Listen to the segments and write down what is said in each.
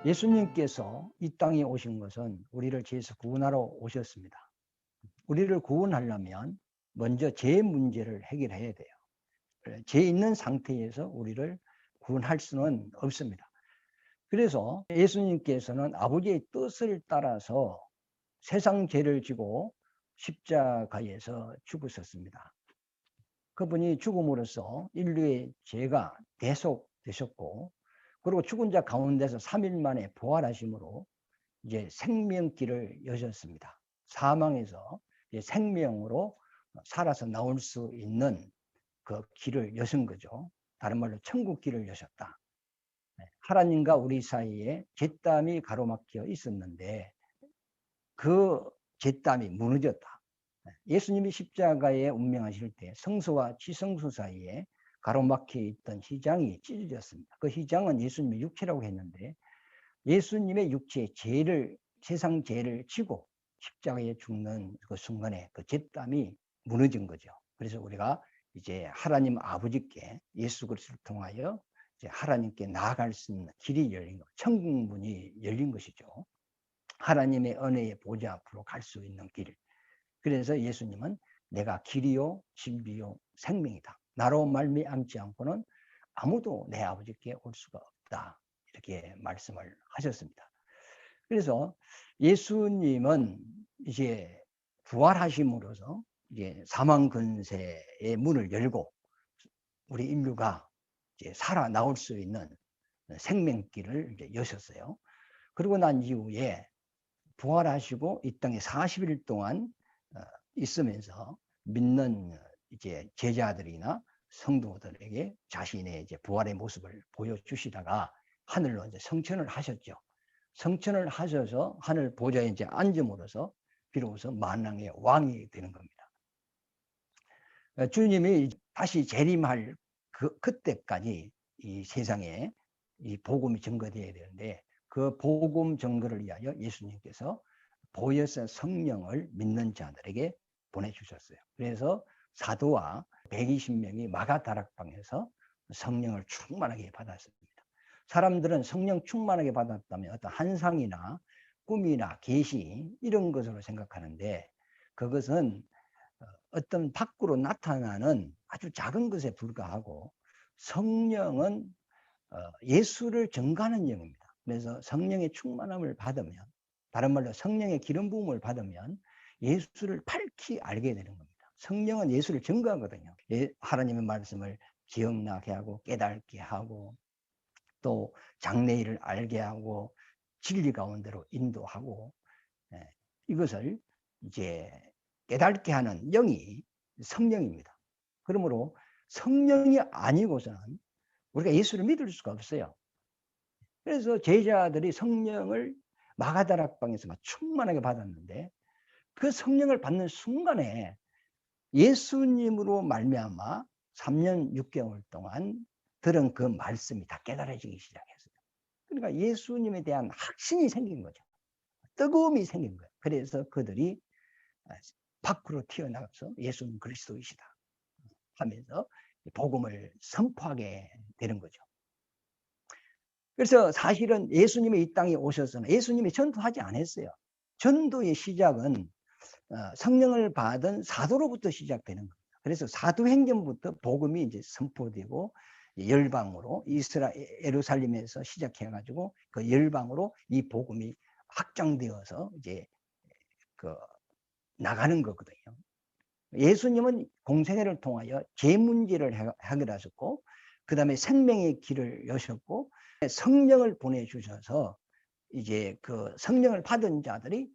예수님께서 이 땅에 오신 것은 우리를 죄에서 구원하러 오셨습니다. 우리를 구원하려면 먼저 죄 문제를 해결해야 돼요. 죄 있는 상태에서 우리를 구원할 수는 없습니다. 그래서 예수님께서는 아버지의 뜻을 따라서 세상 죄를 지고 십자가에서 죽으셨습니다. 그분이 죽음으로써 인류의 죄가 대속되셨고, 그리고 죽은 자 가운데서 3일 만에 부활하심으로 이제 생명길을 여셨습니다. 사망에서 이제 생명으로 살아서 나올 수 있는 그 길을 여신 거죠. 다른 말로 천국 길을 여셨다. 하나님과 우리 사이에 잿담이 가로막혀 있었는데 그 잿담이 무너졌다. 예수님이 십자가에 운명하실 때 성소와 지성소 사이에 가로막혀 있던 휘장이 찢어졌습니다. 그 휘장은 예수님의 육체라고 했는데 예수님의 육체의 죄를, 세상 죄를 지고 십자가에 죽는 그 순간에 그 잿담이 무너진 거죠. 그래서 우리가 이제 하나님 아버지께 예수 그리스도를 통하여 이제 하나님께 나아갈 수 있는 길이 열린 거, 천국문이 열린 것이죠. 하나님의 은혜의 보좌 앞으로 갈 수 있는 길. 그래서 예수님은 내가 길이요 진리요 생명이다. 나로 말미암지 않고는 아무도 내 아버지께 올 수가 없다. 이렇게 말씀을 하셨습니다. 그래서 예수님은 이제 부활하심으로써 이제 사망 근세의 문을 열고 우리 인류가 이제 살아 나올 수 있는 생명길을 이제 여셨어요. 그러고 난 이후에 부활하시고 이 땅에 40일 동안 있으면서 믿는 이제 제자들이나 성도들에게 자신의 이제 부활의 모습을 보여주시다가 하늘로 이제 성천을 하셨죠. 성천을 하셔서 하늘 보좌에 이제 앉음으로써 비로소 만왕의 왕이 되는 겁니다. 주님이 다시 재림할 그때까지 이 세상에 이 복음이 증거되어야 되는데 그 복음 증거를 위하여 예수님께서 보혜사 성령을 믿는 자들에게 보내주셨어요. 그래서 사도와 120명이 마가다락방에서 성령을 충만하게 받았습니다. 사람들은 성령 충만하게 받았다면 어떤 환상이나 꿈이나 계시 이런 것으로 생각하는데 그것은 어떤 밖으로 나타나는 아주 작은 것에 불과하고 성령은 예수를 증거하는 영입니다. 그래서 성령의 충만함을 받으면, 다른 말로 성령의 기름 부음을 받으면 예수를 밝히 알게 되는 겁니다. 성령은 예수를 증거하거든요. 하나님의 말씀을 기억나게 하고 깨닫게 하고 또 장래일을 알게 하고 진리 가운데로 인도하고 이것을 이제 깨닫게 하는 영이 성령입니다. 그러므로 성령이 아니고서는 우리가 예수를 믿을 수가 없어요. 그래서 제자들이 성령을 마가다락방에서 충만하게 받았는데 그 성령을 받는 순간에 예수님으로 말미암아 3년 6개월 동안 들은 그 말씀이 다 깨달아지기 시작했어요. 그러니까 예수님에 대한 확신이 생긴 거죠. 뜨거움이 생긴 거예요. 그래서 그들이 밖으로 튀어나가서 예수는 그리스도이시다 하면서 복음을 선포하게 되는 거죠. 그래서 사실은 예수님이 이 땅에 오셔서는 예수님이 전도하지 않았어요. 전도의 시작은 성령을 받은 사도로부터 시작되는 겁니다. 그래서 사도행전부터 복음이 이제 선포되고 열방으로 예루살렘에서 시작해가지고 그 열방으로 이 복음이 확장되어서 이제 그 나가는 거거든요. 예수님은 공생애를 통하여 죄 문제를 해결하셨고 그 다음에 생명의 길을 여셨고 성령을 보내주셔서 이제 그 성령을 받은 자들이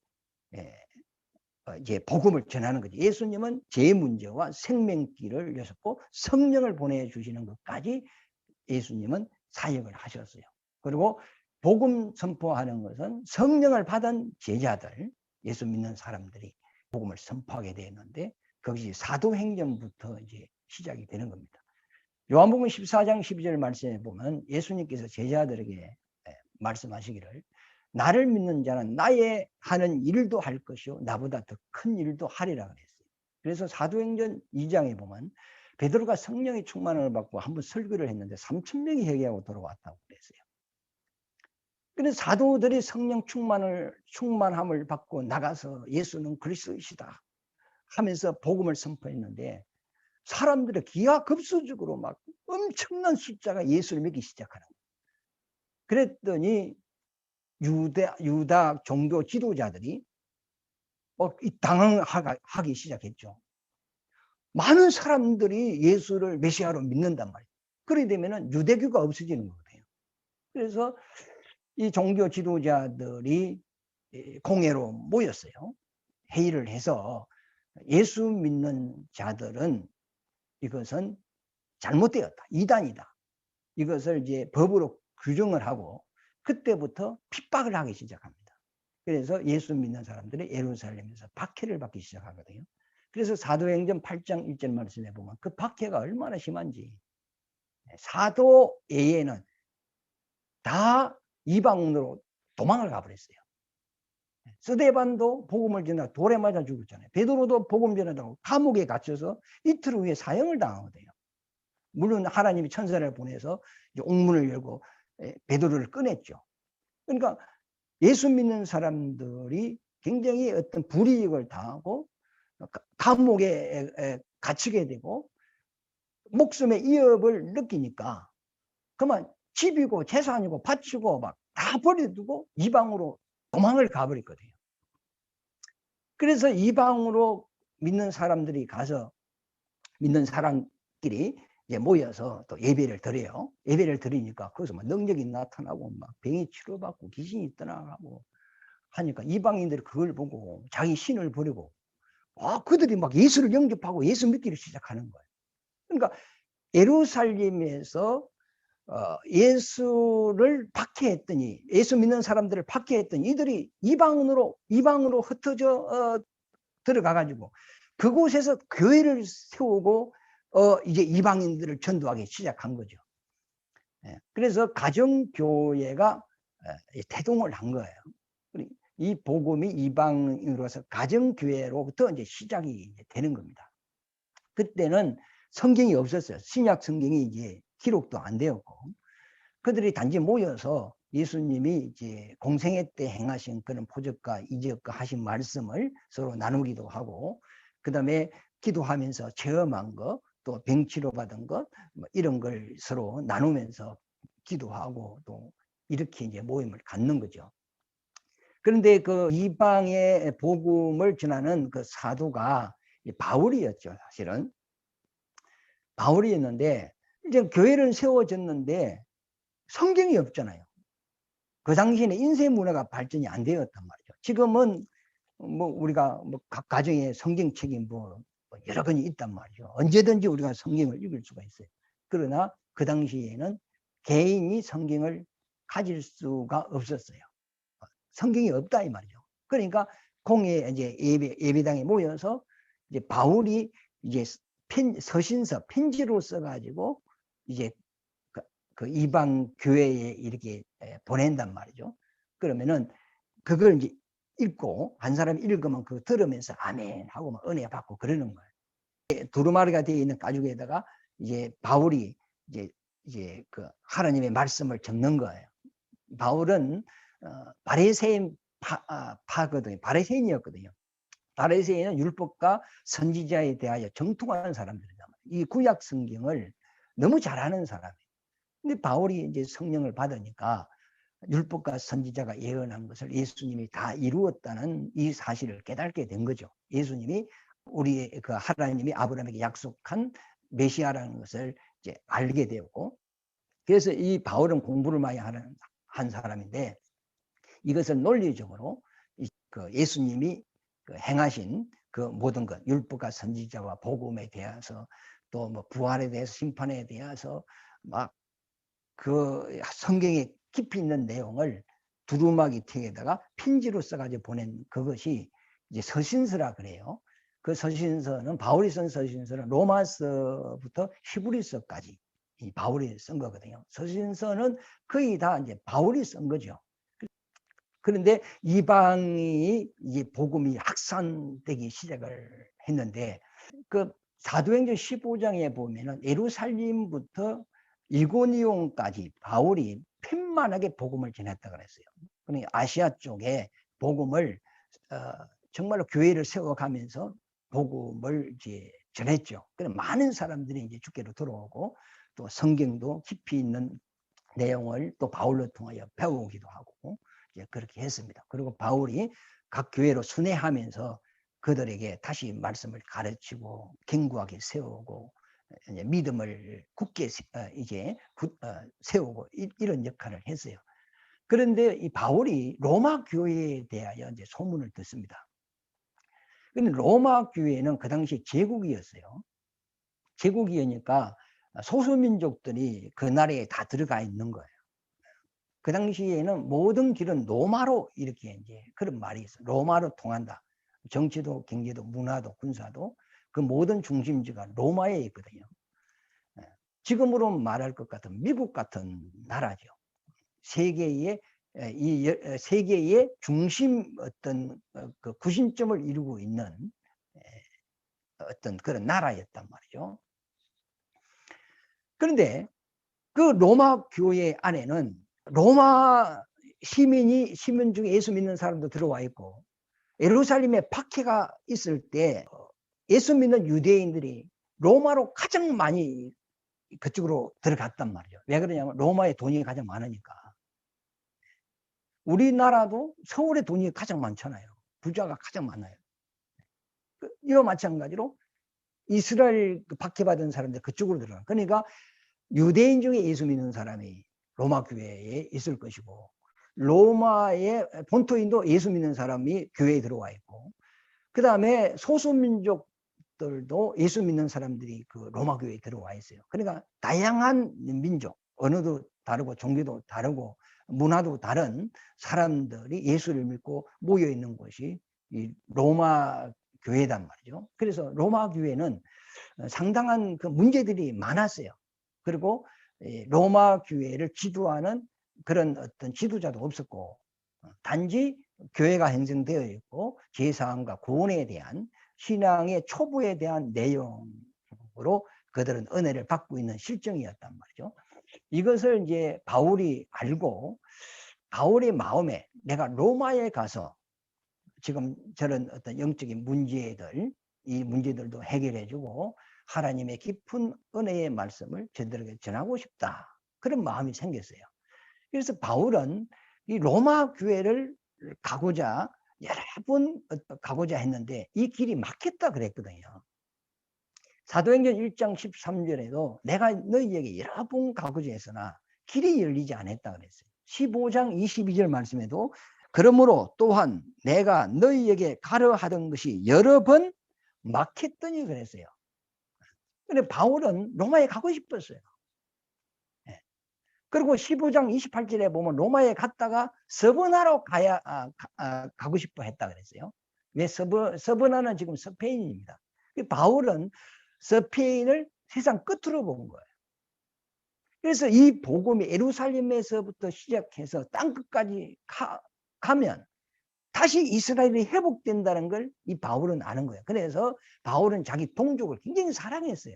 이제 복음을 전하는 거죠. 예수님은 죄 문제와 생명길을 여셨고 성령을 보내주시는 것까지 예수님은 사역을 하셨어요. 그리고 복음 선포하는 것은 성령을 받은 제자들, 예수 믿는 사람들이 복음을 선포하게 되었는데 그것이 사도행전부터 이제 시작이 되는 겁니다. 요한복음 14장 12절 말씀에 보면 예수님께서 제자들에게 말씀하시기를 나를 믿는 자는 나의 하는 일도 할 것이요 나보다 더 큰 일도 하리라 그랬어요. 그래서 사도행전 2장에 보면 베드로가 성령의 충만을 받고 한번 설교를 했는데 3,000명이 회개하고 돌아왔다고 그랬어요. 그래서 사도들이 성령 충만함을 받고 나가서 예수는 그리스도이시다 하면서 복음을 선포했는데 사람들의 기하급수적으로 막 엄청난 숫자가 예수를 믿기 시작하는 거예요. 그랬더니 유다 종교 지도자들이 당황하기 시작했죠. 많은 사람들이 예수를 메시아로 믿는단 말이에요. 그렇게 되면 유대교가 없어지는 거거든요. 그래서 이 종교 지도자들이 공회로 모였어요. 회의를 해서 예수 믿는 자들은 이것은 잘못되었다. 이단이다. 이것을 이제 법으로 규정을 하고 그때부터 핍박을 하기 시작합니다. 그래서 예수 믿는 사람들이 예루살렘에서 박해를 받기 시작하거든요. 그래서 사도행전 8장 1절 말씀에 보면 그 박해가 얼마나 심한지 사도 외에는 다 이방으로 도망을 가버렸어요. 스데반도 복음을 전하다 돌에 맞아 죽었잖아요. 베드로도 복음 전하다고 감옥에 갇혀서 이틀 후에 사형을 당하거든요. 물론 하나님이 천사를 보내서 옥문을 열고 베드로를 꺼냈죠. 그러니까 예수 믿는 사람들이 굉장히 어떤 불이익을 당하고 감옥에 갇히게 되고 목숨의 위협을 느끼니까 그만 집이고 재산이고 바치고 막 다 버려두고 이방으로 도망을 가버렸거든요. 그래서 이방으로 믿는 사람들이 가서 믿는 사람끼리 이제 모여서 또 예배를 드려요. 예배를 드리니까 거기서 막 능력이 나타나고 막 병이 치료받고 귀신이 떠나가고 하니까 이방인들이 그걸 보고 자기 신을 버리고 그들이 막 예수를 영접하고 예수 믿기를 시작하는 거예요. 그러니까 예루살렘에서 예수를 박해했더니 예수 믿는 사람들을 박해했더니 이들이 이방으로 흩어져 들어가 가지고 그곳에서 교회를 세우고 이제 이방인들을 전도하기 시작한 거죠. 그래서 가정교회가 태동을 한 거예요. 이 복음이 이방인으로서 가정교회로부터 이제 시작이 되는 겁니다. 그때는 성경이 없었어요. 신약 성경이 이제 기록도 안 되었고, 그들이 단지 모여서 예수님이 이제 공생애 때 행하신 그런 표적과 이적과 하신 말씀을 서로 나누기도 하고, 그 다음에 기도하면서 체험한 것, 또 병치료 받은 것, 이런 걸 서로 나누면서 기도하고 또 이렇게 이제 모임을 갖는 거죠. 그런데 그 이방의 복음을 전하는 그 사도가 바울이었죠, 사실은. 바울이었는데, 이제 교회를 세워졌는데 성경이 없잖아요. 그 당시에는 인쇄 문화가 발전이 안 되었단 말이죠. 지금은 뭐 우리가 뭐 각 가정에 성경책이 뭐 여러 권이 있단 말이죠. 언제든지 우리가 성경을 읽을 수가 있어요. 그러나 그 당시에는 개인이 성경을 가질 수가 없었어요. 성경이 없다 이 말이죠. 그러니까 공회 이제 예배당에 모여서 이제 바울이 이제 서신서 편지로 써가지고 이제 그 이방 교회에 이렇게 보낸단 말이죠. 그러면은 그걸 이제 읽고 한 사람이 읽으면 그거 들으면서 아멘 하고 막 은혜 받고 그러는 거예요. 두루마리가 되어 있는 가죽에다가 이제 바울이 이제 그 하나님의 말씀을 적는 거예요. 바울은 바리새인 파거든요. 바리새인이었거든요. 바리새인은 율법과 선지자에 대하여 정통하는 사람들이다. 이 구약 성경을 너무 잘하는 사람이에요. 근데 바울이 이제 성령을 받으니까 율법과 선지자가 예언한 것을 예수님이 다 이루었다는 이 사실을 깨닫게 된 거죠. 예수님이 우리 그 하나님이 아브라함에게 약속한 메시아라는 것을 이제 알게 되었고, 그래서 이 바울은 공부를 많이 한 사람인데 이것을 논리적으로 그 예수님이 그 행하신 그 모든 것, 율법과 선지자와 복음에 대해서 또 뭐 부활에 대해서 심판에 대해서 막 그 성경에 깊이 있는 내용을 두루마기 튀에다가 편지로 써가지고 보낸 그것이 이제 서신서라 그래요. 그 서신서는 바울이 쓴 서신서는 로마서부터 히브리서까지 이 바울이 쓴 거거든요. 서신서는 거의 다 이제 바울이 쓴 거죠. 그런데 이방이 이제 복음이 확산되기 시작을 했는데 그 사도행전 15장에 보면은 예루살렘부터 이고니온까지 바울이 편만하게 복음을 전했다 그랬어요. 그러니까 아시아 쪽에 복음을 정말로 교회를 세워가면서 복음을 이제 전했죠. 그래서 많은 사람들이 이제 주께로 들어오고 또 성경도 깊이 있는 내용을 또 바울로 통하여 배우기도 하고 이제 그렇게 했습니다. 그리고 바울이 각 교회로 순회하면서 그들에게 다시 말씀을 가르치고 견고하게 세우고 이제 믿음을 굳게 이제 세우고 이런 역할을 했어요. 그런데 이 바울이 로마 교회에 대하여 이제 소문을 듣습니다. 근데 로마 교회는 그 당시 제국이었어요. 제국이니까 소수민족들이 그 나라에 다 들어가 있는 거예요. 그 당시에는 모든 길은 로마로 이렇게 이제 그런 말이 있어요. 로마로 통한다. 정치도, 경제도, 문화도, 군사도 그 모든 중심지가 로마에 있거든요. 지금으로 말할 것 같은 미국 같은 나라죠. 세계의 세계의 중심 어떤 그 구심점을 이루고 있는 어떤 그런 나라였단 말이죠. 그런데 그 로마 교회 안에는 로마 시민 중에 예수 믿는 사람도 들어와 있고 예루살렘에 박해가 있을 때 예수 믿는 유대인들이 로마로 가장 많이 그쪽으로 들어갔단 말이죠. 왜 그러냐면 로마에 돈이 가장 많으니까. 우리나라도 서울에 돈이 가장 많잖아요. 부자가 가장 많아요. 이와 마찬가지로 이스라엘 박해받은 사람들 그쪽으로 들어가. 그러니까 유대인 중에 예수 믿는 사람이 로마 교회에 있을 것이고 로마의 본토인도 예수 믿는 사람이 교회에 들어와 있고 그 다음에 소수민족들도 예수 믿는 사람들이 그 로마 교회에 들어와 있어요. 그러니까 다양한 민족, 언어도 다르고 종교도 다르고 문화도 다른 사람들이 예수를 믿고 모여 있는 곳이 이 로마 교회단 말이죠. 그래서 로마 교회는 상당한 그 문제들이 많았어요. 그리고 로마 교회를 지도하는 그런 어떤 지도자도 없었고 단지 교회가 형성되어 있고 제사함과 구원에 대한 신앙의 초보에 대한 내용으로 그들은 은혜를 받고 있는 실정이었단 말이죠. 이것을 이제 바울이 알고 바울의 마음에 내가 로마에 가서 지금 저런 어떤 영적인 문제들 이 문제들도 해결해주고 하나님의 깊은 은혜의 말씀을 저들에게 전하고 싶다. 그런 마음이 생겼어요. 그래서 바울은 이 로마 교회를 가고자 여러 번 가고자 했는데 이 길이 막혔다 그랬거든요. 사도행전 1장 13절에도 내가 너희에게 여러 번 가고자 했으나 길이 열리지 않았다 그랬어요. 15장 22절 말씀에도 그러므로 또한 내가 너희에게 가려 하던 것이 여러 번 막혔더니 그랬어요. 근데 바울은 로마에 가고 싶었어요. 그리고 15장 28절에 보면 로마에 갔다가 서버나로 가고 싶어 했다 그랬어요. 왜 서버나는 지금 스페인입니다. 바울은 스페인을 세상 끝으로 본 거예요. 그래서 이 복음이 예루살렘에서부터 시작해서 땅끝까지 가면 다시 이스라엘이 회복된다는 걸 이 바울은 아는 거예요. 그래서 바울은 자기 동족을 굉장히 사랑했어요.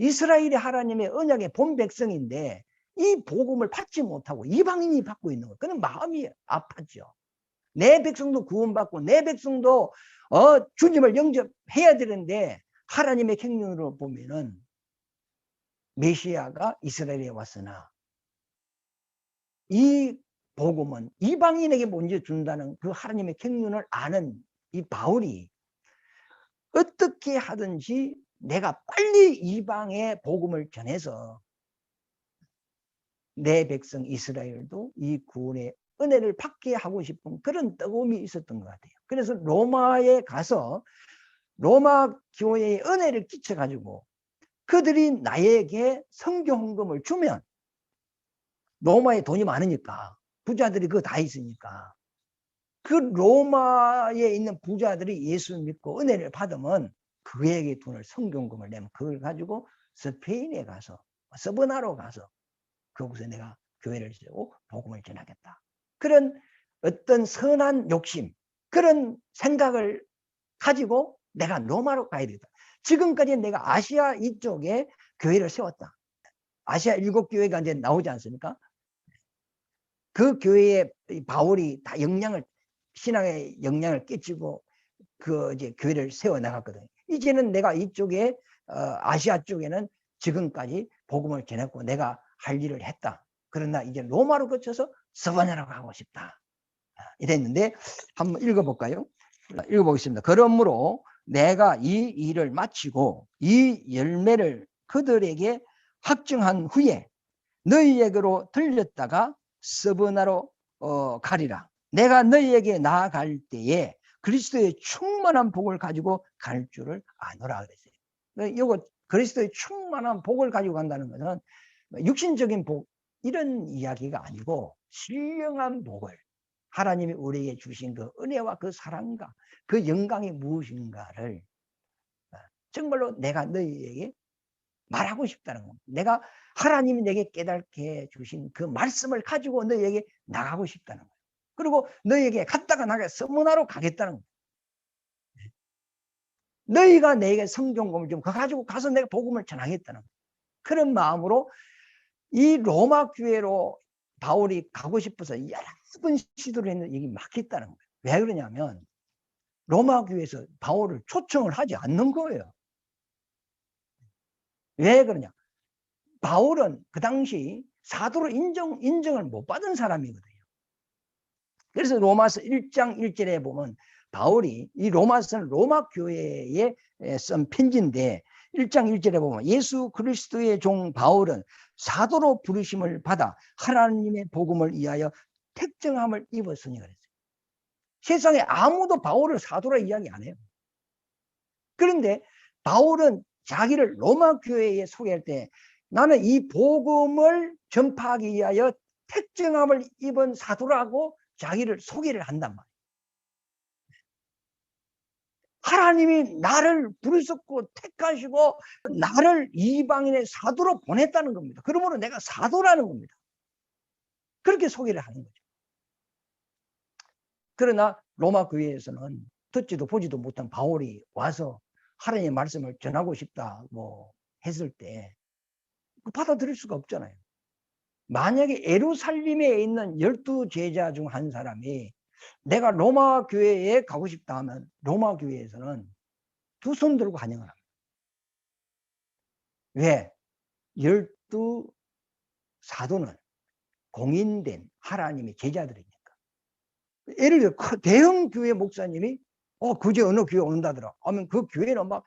이스라엘이 하나님의 언약의 본 백성인데 이 복음을 받지 못하고 이방인이 받고 있는 거예요. 그는 마음이 아팠죠. 내 백성도 구원받고 내 백성도 주님을 영접해야 되는데 하나님의 경륜으로 보면은 메시아가 이스라엘에 왔으나 이 복음은 이방인에게 먼저 준다는 그 하나님의 경륜을 아는 이 바울이 어떻게 하든지 내가 빨리 이방의 복음을 전해서 내 백성 이스라엘도 이 구원의 은혜를 받게 하고 싶은 그런 뜨거움이 있었던 것 같아요. 그래서 로마에 가서 로마 교회의 은혜를 끼쳐가지고 그들이 나에게 성경 헌금을 주면 로마에 돈이 많으니까 부자들이 그거 다 있으니까 그 로마에 있는 부자들이 예수 믿고 은혜를 받으면 그에게 돈을 성경금을 내면 그걸 가지고 스페인에 가서 서버나로 가서 거기서 내가 교회를 세우고 복음을 전하겠다. 그런 어떤 선한 욕심 그런 생각을 가지고 내가 로마로 가야 되겠다. 지금까지 내가 아시아 이쪽에 교회를 세웠다. 아시아 7교회가 이제 나오지 않습니까? 그 교회에 바울이 다 신앙의 영향을 끼치고 이제 교회를 세워 나갔거든요. 이제는 내가 이쪽에 아시아 쪽에는 지금까지 복음을 전했고 내가 할 일을 했다. 그러나 이제 로마로 거쳐서 서바냐로 가고 싶다. 이랬는데 한번 읽어볼까요? 읽어보겠습니다. 그러므로 내가 이 일을 마치고 이 열매를 그들에게 확증한 후에 너희에게로 들렸다가 서바냐로 가리라. 내가 너희에게 나아갈 때에 그리스도의 충만한 복을 가지고 갈 줄을 아노라 그랬어요. 이거 그리스도의 충만한 복을 가지고 간다는 것은 육신적인 복 이런 이야기가 아니고 신령한 복을 하나님이 우리에게 주신 그 은혜와 그 사랑과 그 영광이 무엇인가를 정말로 내가 너희에게 말하고 싶다는 겁니다. 내가 하나님이 내게 깨닫게 주신 그 말씀을 가지고 너희에게 나가고 싶다는 거예요. 그리고 너희에게 갔다가 나가 서문화로 가겠다는 거예요. 너희가 내게 성경공을 좀 가지고 가서 내가 복음을 전하겠다는 거예요. 그런 마음으로 이 로마 교회로 바울이 가고 싶어서 여러 번 시도를 했는데 이게 막혔다는 거예요. 왜 그러냐면 로마 교회에서 바울을 초청을 하지 않는 거예요. 왜 그러냐? 바울은 그 당시 사도로 인정을 못 받은 사람이거든요. 그래서 로마서 1장 1절에 보면 바울이 이 로마서는 로마 교회에 쓴 편지인데 1장 1절에 보면 예수 그리스도의 종 바울은 사도로 부르심을 받아 하나님의 복음을 위하여 택정함을 입었으니 그랬어요. 세상에 아무도 바울을 사도라 이야기 안 해요. 그런데 바울은 자기를 로마 교회에 소개할 때 나는 이 복음을 전파하기 위하여 택정함을 입은 사도라고 자기를 소개를 한단 말이에요. 하나님이 나를 부르셨고 택하시고 나를 이방인의 사도로 보냈다는 겁니다. 그러므로 내가 사도라는 겁니다. 그렇게 소개를 하는 거죠. 그러나 로마 교회에서는 듣지도 보지도 못한 바울이 와서 하나님의 말씀을 전하고 싶다고 했을 때 받아들일 수가 없잖아요. 만약에 예루살렘에 있는 12제자 중 한 사람이 내가 로마 교회에 가고 싶다 하면 로마 교회에서는 두 손 들고 환영을 합니다. 왜? 12사도는 공인된 하나님의 제자들이니까. 예를 들어 대형 교회 목사님이 그제 어느 교회 온다더라 하면 그 교회는 막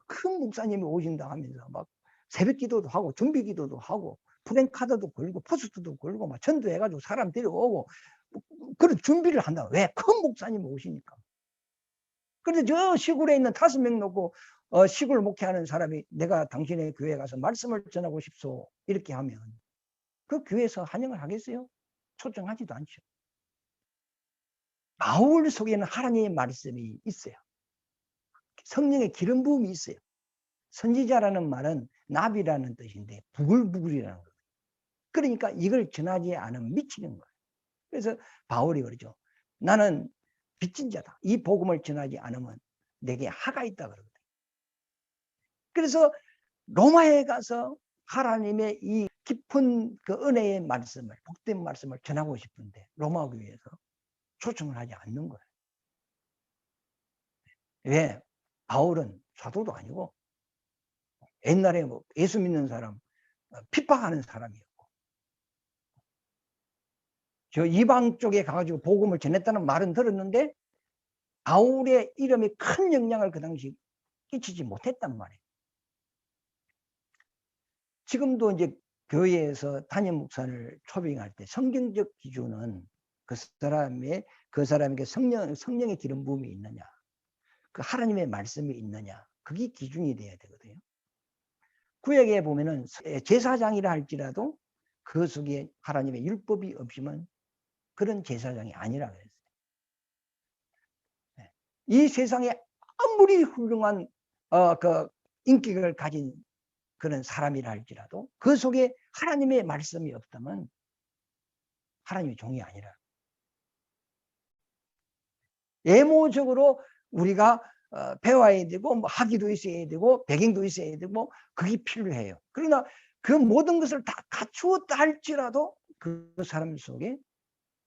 큰 목사님이 오신다 하면서 막 새벽 기도도 하고 준비 기도도 하고 프랭카드도 걸고 포스트도 걸고 막 전도해가지고 사람 데려오고 그런 준비를 한다. 왜? 큰 목사님이 오시니까. 그런데 저 시골에 있는 5명 놓고 시골 목회하는 사람이 내가 당신의 교회에 가서 말씀을 전하고 싶소 이렇게 하면 그 교회에서 환영을 하겠어요? 초청하지도 않죠. 바울 속에는 하나님의 말씀이 있어요. 성령의 기름 부음이 있어요. 선지자라는 말은 나비라는 뜻인데 부글부글이라는 거예요. 그러니까 이걸 전하지 않으면 미치는 거예요. 그래서 바울이 그러죠. 나는 빚진 자다. 이 복음을 전하지 않으면 내게 하가 있다 그러거든요. 그래서 로마에 가서 하나님의 이 깊은 그 은혜의 말씀을 복된 말씀을 전하고 싶은데 로마 교회에서 초청을 하지 않는 거예요. 왜? 바울은 사도도 아니고 옛날에 뭐 예수 믿는 사람 핍박하는 사람이었고 저 이방 쪽에 가가지고 복음을 전했다는 말은 들었는데 바울의 이름이 큰 영향을 그 당시 끼치지 못했단 말이에요. 지금도 이제 교회에서 담임 목사를 초빙할 때 성경적 기준은 그 사람에게 성령의 기름 부음이 있느냐, 그 하나님의 말씀이 있느냐, 그게 기준이 돼야 되거든요. 구약에 보면은 제사장이라 할지라도 그 속에 하나님의 율법이 없으면 그런 제사장이 아니라 그랬어요. 이 세상에 아무리 훌륭한 그 인격을 가진 그런 사람이라 할지라도 그 속에 하나님의 말씀이 없다면 하나님의 종이 아니라. 예모적으로 우리가 배워야 되고 뭐 학위도 있어야 되고 배경도 있어야 되고 그게 필요해요. 그러나 그 모든 것을 다 갖추었다 할지라도 그 사람 속에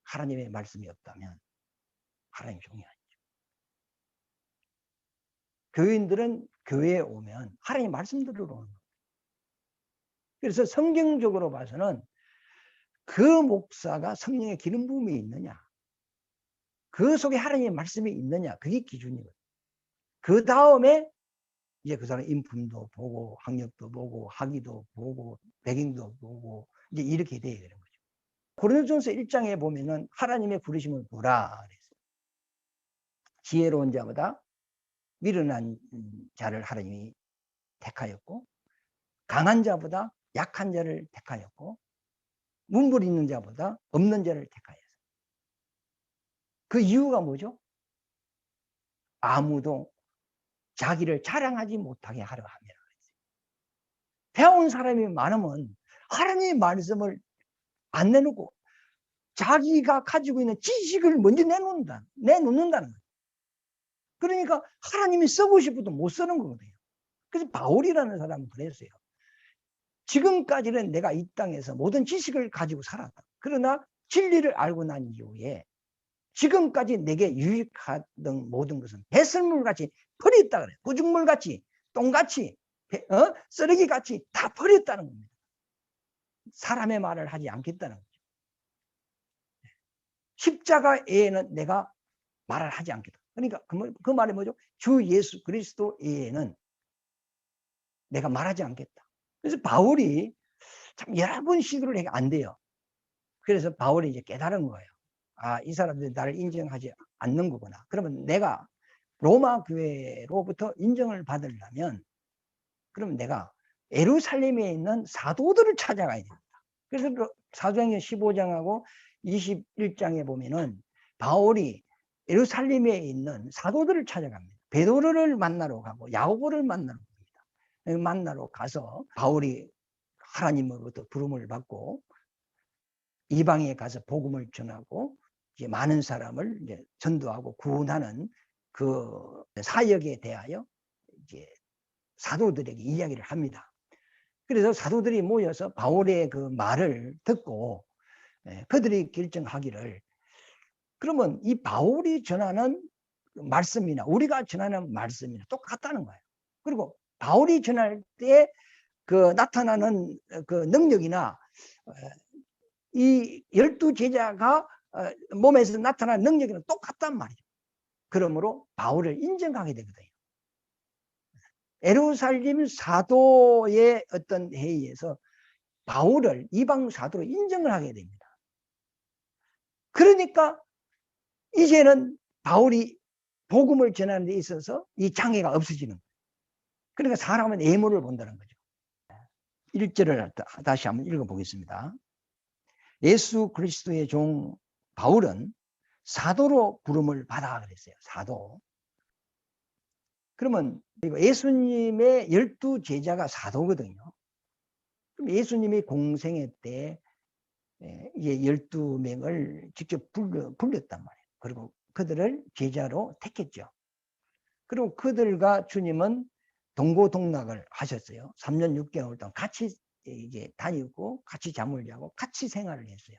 하나님의 말씀이 없다면 하나님 종이 아니죠. 교인들은 교회에 오면 하나님 말씀 들으러 오는 거예요. 그래서 성경적으로 봐서는 그 목사가 성령의 기름 부음이 있느냐, 그 속에 하나님의 말씀이 있느냐, 그게 기준이거든요. 그 다음에 이제 그 사람 인품도 보고 학력도 보고 학위도 보고 배경도 보고 이제 이렇게 돼야 되는 거죠. 고린도전서 1장에 보면은 하나님의 부르심을 보라 그랬어요. 지혜로운 자보다 미련한 자를 하나님이 택하였고, 강한 자보다 약한 자를 택하였고, 문벌 있는 자보다 없는 자를 택하였어요. 그 이유가 뭐죠? 아무도 자기를 자랑하지 못하게 하려 함이라 그랬어요. 배운 사람이 많으면 하나님의 말씀을 안 내놓고 자기가 가지고 있는 지식을 먼저 내놓는다는 거예요. 그러니까 하나님이 쓰고 싶어도 못 쓰는 거거든요. 그래서 바울이라는 사람은 그랬어요. 지금까지는 내가 이 땅에서 모든 지식을 가지고 살았다. 그러나 진리를 알고 난 이후에 지금까지 내게 유익하던 모든 것은 배설물같이 버렸다 그래요. 구죽물같이, 똥같이, 쓰레기같이 다 버렸다는 겁니다. 사람의 말을 하지 않겠다는 거죠. 십자가에는 내가 말을 하지 않겠다. 그러니까 그 말이 뭐죠? 주 예수 그리스도 외에는 내가 말하지 않겠다. 그래서 바울이 참 여러 번 시도를 해도 안 돼요. 그래서 바울이 이제 깨달은 거예요. 아, 이 사람들이 나를 인정하지 않는 거구나. 그러면 내가 로마 교회로부터 인정을 받으려면 그럼 내가 예루살렘에 있는 사도들을 찾아가야 됩니다. 그래서 사도행전 15장하고 21장에 보면은 바울이 예루살렘에 있는 사도들을 찾아갑니다. 베드로를 만나러 가고 야고보를 만나러 갑니다. 만나러 가서 바울이 하나님으로부터 부름을 받고 이방에 가서 복음을 전하고 이제 많은 사람을 이제 전도하고 구원하는 그 사역에 대하여 이제 사도들에게 이야기를 합니다. 그래서 사도들이 모여서 바울의 그 말을 듣고 그들이 결정하기를, 그러면 이 바울이 전하는 말씀이나 우리가 전하는 말씀이나 똑같다는 거예요. 그리고 바울이 전할 때 그 나타나는 그 능력이나 이 12 제자가 몸에서 나타나는 능력이랑 똑같단 말이죠. 그러므로 바울을 인정하게 되거든요. 예루살렘 사도의 어떤 회의에서 바울을 이방 사도로 인정을 하게 됩니다. 그러니까 이제는 바울이 복음을 전하는 데 있어서 이 장애가 없어지는 거예요. 그러니까 사람은 예물을 본다는 거죠. 1절을 다시 한번 읽어보겠습니다. 예수 그리스도의 종 바울은 사도로 부름을 받아 그랬어요. 사도. 그러면 예수님의 12 제자가 사도거든요. 그럼 예수님이 공생애 때 이제 12명을 직접 불렀단 말이에요. 그리고 그들을 제자로 택했죠. 그리고 그들과 주님은 동고동락을 하셨어요. 3년 6개월 동안 같이 이제 다니고 같이 잠을 자고 같이 생활을 했어요.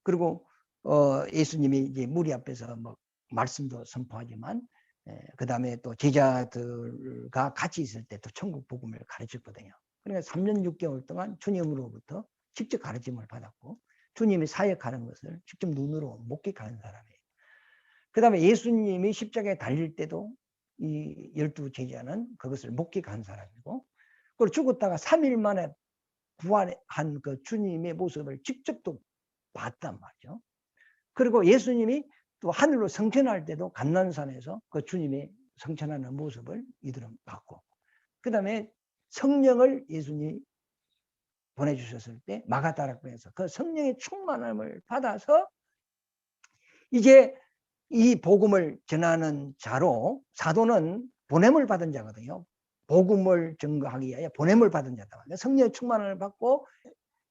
그리고 예수님이 이제 무리 앞에서 뭐 말씀도 선포하지만 그 다음에 또 제자들과 같이 있을 때 또 천국 복음을 가르쳤거든요. 그러니까 3년 6개월 동안 주님으로부터 직접 가르침을 받았고 주님이 사역하는 것을 직접 눈으로 목격하는 사람이에요. 그 다음에 예수님이 십자가에 달릴 때도 이 12 제자는 그것을 목격한 사람이고, 그리고 죽었다가 3일 만에 부활한 그 주님의 모습을 직접 또 봤단 말이죠. 그리고 예수님이 또 하늘로 승천할 때도 감난산에서 그 주님의 승천하는 모습을 이들은 봤고, 그 다음에 성령을 예수님이 보내주셨을 때 마가다락방에서 그 성령의 충만함을 받아서 이제 이 복음을 전하는 자로, 사도는 보냄을 받은 자거든요. 복음을 증거하기 위하여 보냄을 받은 자다. 성령의 충만함을 받고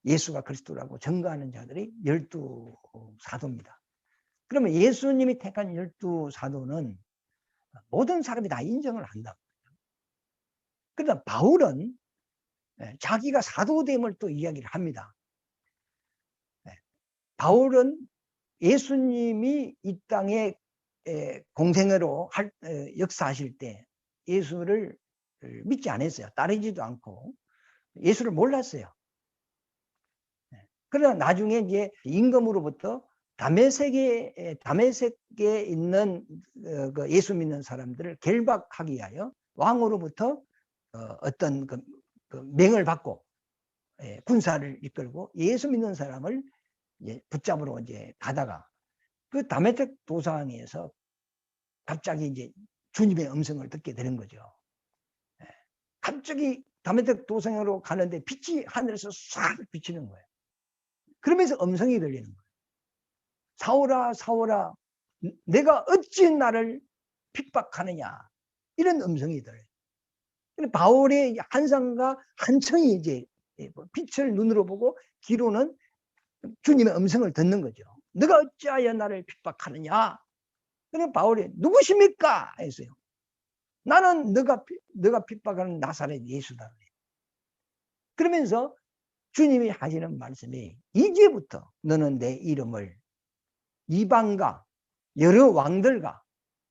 예수가 그리스도라고 증거하는 자들이 12 사도입니다. 그러면 예수님이 택한 12 사도는 모든 사람이 다 인정을 한다. 그러나 바울은 자기가 사도됨을 또 이야기를 합니다. 바울은 예수님이 이 땅에 공생애로 역사하실 때 예수를 믿지 않았어요. 따르지도 않고 예수를 몰랐어요. 그러나 나중에 이제 임금으로부터 다메섹에 있는 그 예수 믿는 사람들을 결박하기 위하여 왕으로부터 어떤 그 명을 받고 군사를 이끌고 예수 믿는 사람을 붙잡으러 이제 가다가 그 다메섹 도상에서 갑자기 이제 주님의 음성을 듣게 되는 거죠. 갑자기 다메섹 도상으로 가는데 빛이 하늘에서 싹 비치는 거예요. 그러면서 음성이 들리는 거예요. 사울아, 사울아, 내가 어찌 나를 핍박하느냐. 이런 음성이 들려요. 바울의 한상과 한청이 이제 빛을 눈으로 보고 귀로는 주님의 음성을 듣는 거죠. 너가 어찌하여 나를 핍박하느냐. 그래서 바울이 누구십니까? 했어요. 나는 너가 핍박하는 나사렛 예수다. 그러면서 주님이 하시는 말씀이 이제부터 너는 내 이름을 이방과 여러 왕들과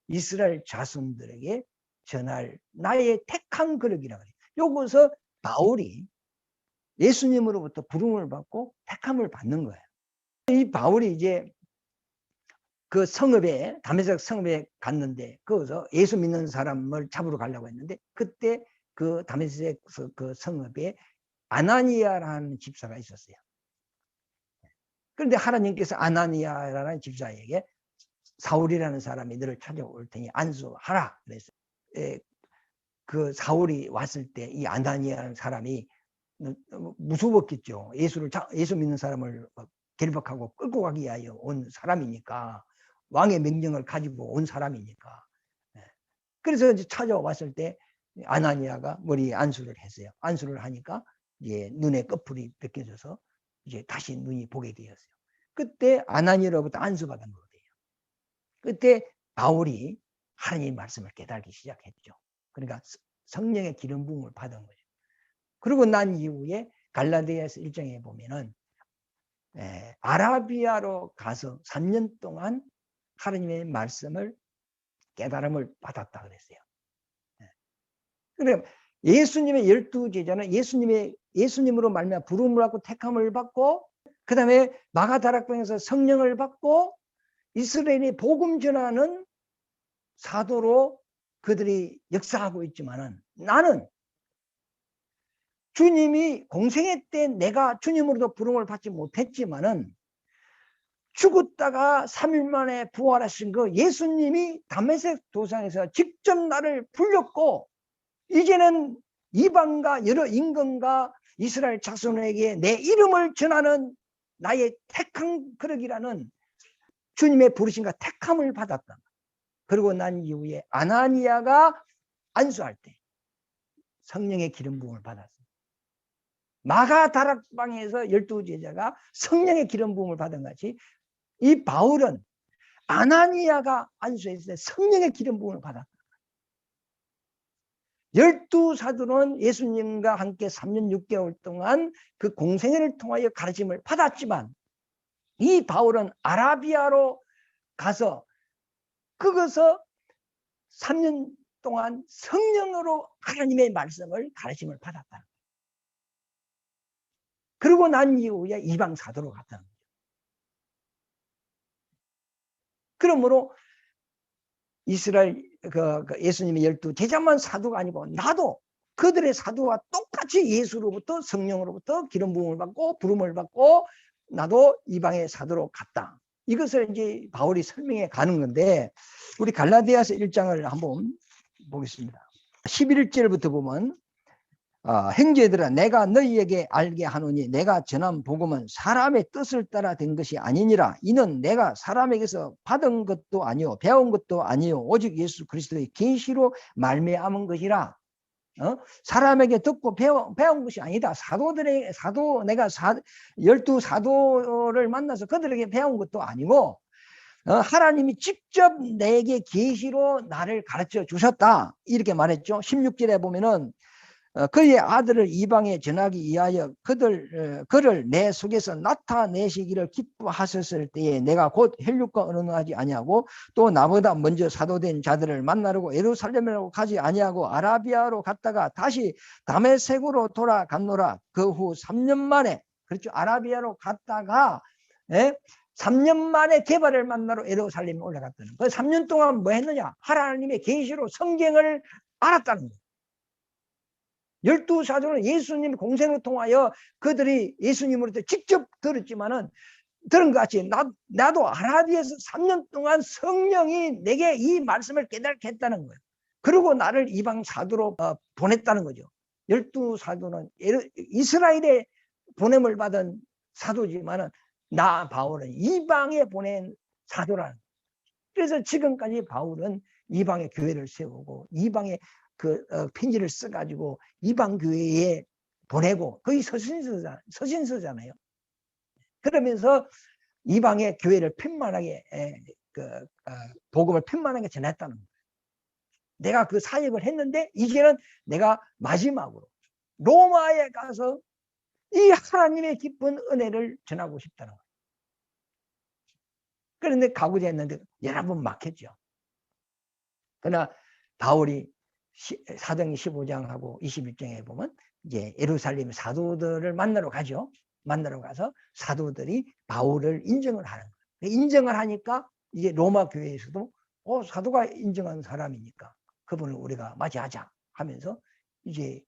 이스라엘 자손들에게 전할 나의 택한 그릇이라 그래요. 요것서 바울이 예수님으로부터 부름을 받고 택함을 받는 거예요. 이 바울이 이제 그 성읍에 다메섹 성읍에 갔는데 거기서 예수 믿는 사람을 잡으러 가려고 했는데 그때 그 다메섹 그 성읍에 아나니아라는 집사가 있었어요. 그런데 하나님께서 아나니아라는 집사에게 사울이라는 사람이 너를 찾아올 테니 안수하라 그랬어요. 그 사울이 왔을 때 이 아나니아라는 사람이 무서웠겠죠. 예수 믿는 사람을 결박하고 끌고 가기 위하여 온 사람이니까, 왕의 명령을 가지고 온 사람이니까. 그래서 이제 찾아왔을 때 아나니아가 머리에 안수를 했어요. 안수를 하니까 이제 눈에 꺼풀이 벗겨져서 이제 다시 눈이 보게 되었어요. 그때 아나니아로부터 안수받은 거예요. 그때 바울이 하나님의 말씀을 깨달기 시작했죠. 그러니까 성령의 기름 부음을 받은 거죠. 그리고 난 이후에 갈라디아서 1장에 보면은 아라비아로 가서 3년 동안 하나님의 말씀을 깨달음을 받았다 그랬어요. 그래 예수님의 12제자는 예수님으로 말미암아 부름을 받고 택함을 받고 그 다음에 마가다락방에서 성령을 받고 이스라엘이 복음 전하는 사도로 그들이 역사하고 있지만은 나는 주님이 공생애 때 내가 주님으로도 부름을 받지 못했지만은 죽었다가 3일 만에 부활하신 그 예수님이 다메섹 도상에서 직접 나를 불렸고 이제는 이방과 여러 임금과 이스라엘 자손에게 내 이름을 전하는 나의 택한 그릇이라는 주님의 부르심과 택함을 받았다. 그리고 난 이후에 아나니아가 안수할 때 성령의 기름 부음을 받았습니다. 마가다락방에서 12제자가 성령의 기름 부음을 받은 같이 이 바울은 아나니아가 안수했을 때 성령의 기름 부음을 받았다. 12사도는 예수님과 함께 3년 6개월 동안 그 공생애를 통하여 가르침을 받았지만 이 바울은 아라비아로 가서 그것서 3년 동안 성령으로 하나님의 말씀을 가르침을 받았다. 그러고 난 이후에 이방 사도로 갔다는 거죠. 그러므로 이스라엘 예수님의 12제자만 사도가 아니고 나도 그들의 사도와 똑같이 예수로부터 성령으로부터 기름 부음을 받고 부름을 받고 나도 이방의 사도로 갔다. 이것을 이제 바울이 설명해 가는 건데 우리 갈라디아서 1장을 한번 보겠습니다. 11절부터 보면 형제들아 내가 너희에게 알게 하노니 내가 전한 복음은 사람의 뜻을 따라 된 것이 아니니라. 이는 내가 사람에게서 받은 것도 아니요 배운 것도 아니요 오직 예수 그리스도의 계시로 말미암은 것이라. 사람에게 듣고 배운 것이 아니다. 내가 12사도를 만나서 그들에게 배운 것도 아니고 하나님이 직접 내게 계시로 나를 가르쳐 주셨다. 이렇게 말했죠. 16절에 보면은 그의 아들을 이방에 전하기 위하여 그를 내 속에서 나타내시기를 기뻐하셨을 때에 내가 곧 혈육과 언어하지 아니하고 또 나보다 먼저 사도된 자들을 만나려고 예루살렘으로 가지 아니하고 아라비아로 갔다가 다시 다메섹으로 돌아갔노라. 그 후 3년 만에, 그렇죠, 아라비아로 갔다가 3년 만에 개발을 만나러 예루살렘에 올라갔다는 거예요. 그 3년 동안 뭐 했느냐? 하나님의 계시로 성경을 알았다는 거예요. 12사도는 예수님 공생을 통하여 그들이 예수님으로부터 직접 들었지만은 들은 것 같이 나도 아라비아에서 3년 동안 성령이 내게 이 말씀을 깨닫게 했다는 거예요. 그리고 나를 이방 사도로 보냈다는 거죠. 12사도는 이스라엘에 보냄을 받은 사도지만은 나 바울은 이방에 보낸 사도라는 거예요. 그래서 지금까지 바울은 이방의 교회를 세우고 이방의 편지를 써가지고 이방 교회에 보내고 거의 서신서잖아요. 그러면서 이방의 교회를 편만하게 복음을 편만하게 전했다는 거예요. 내가 그 사역을 했는데 이제는 내가 마지막으로 로마에 가서 이 하나님의 기쁜 은혜를 전하고 싶다는 거예요. 그런데 가고자 했는데 여러 번 막혔죠. 그러나 바울이 사도행 15장하고 21장에 보면 이제 예루살렘 사도들을 만나러 가죠. 만나러 가서 사도들이 바울을 인정을 하는 거예요. 인정을 하니까 이제 로마 교회에서도 사도가 인정한 사람이니까 그분을 우리가 맞이하자 하면서 이제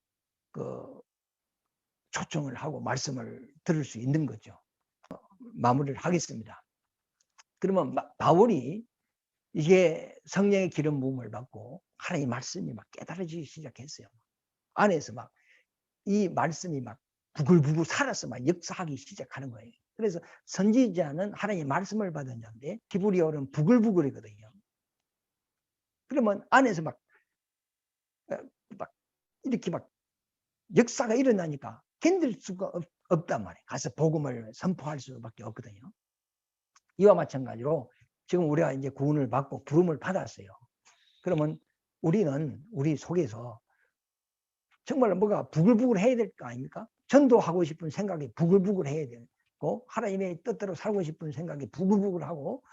초청을 하고 말씀을 들을 수 있는 거죠. 마무리를 하겠습니다. 그러면 바울이 이게 성령의 기름 부음을 받고 하나님의 말씀이 막 깨달아지기 시작했어요. 안에서 막 이 말씀이 막 부글부글 살아서 막 역사하기 시작하는 거예요. 그래서 선지자는 하나님의 말씀을 받은 자인데 히브리어는 부글부글이거든요. 그러면 안에서 막 이렇게 막 역사가 일어나니까 견딜 수가 없단 말이에요. 가서 복음을 선포할 수밖에 없거든요. 이와 마찬가지로 지금 우리가 이제 구원을 받고 부름을 받았어요. 그러면 우리는 우리 속에서 정말 뭐가 부글부글 해야 될 거 아닙니까? 전도하고 싶은 생각이 부글부글 해야 되고 하나님의 뜻대로 살고 싶은 생각이 부글부글하고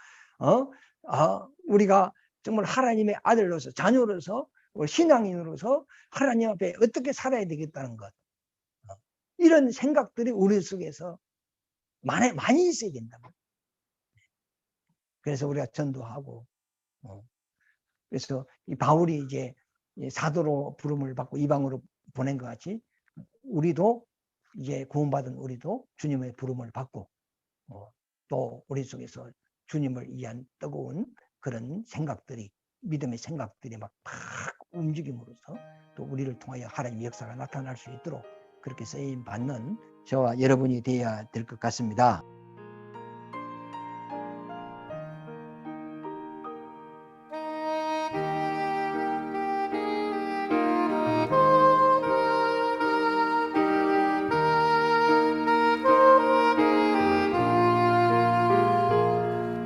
우리가 정말 하나님의 아들로서 자녀로서 신앙인으로서 하나님 앞에 어떻게 살아야 되겠다는 것, 이런 생각들이 우리 속에서 많이 있어야 된다. 그래서 우리가 전도하고 그래서 이 바울이 이제 사도로 부름을 받고 이방으로 보낸 것 같이 우리도 이제 구원받은 우리도 주님의 부름을 받고 또 우리 속에서 주님을 위한 뜨거운 그런 생각들이, 믿음의 생각들이 막 움직임으로써 또 우리를 통하여 하나님의 역사가 나타날 수 있도록 그렇게 쓰임 받는 저와 여러분이 되어야 될 것 같습니다.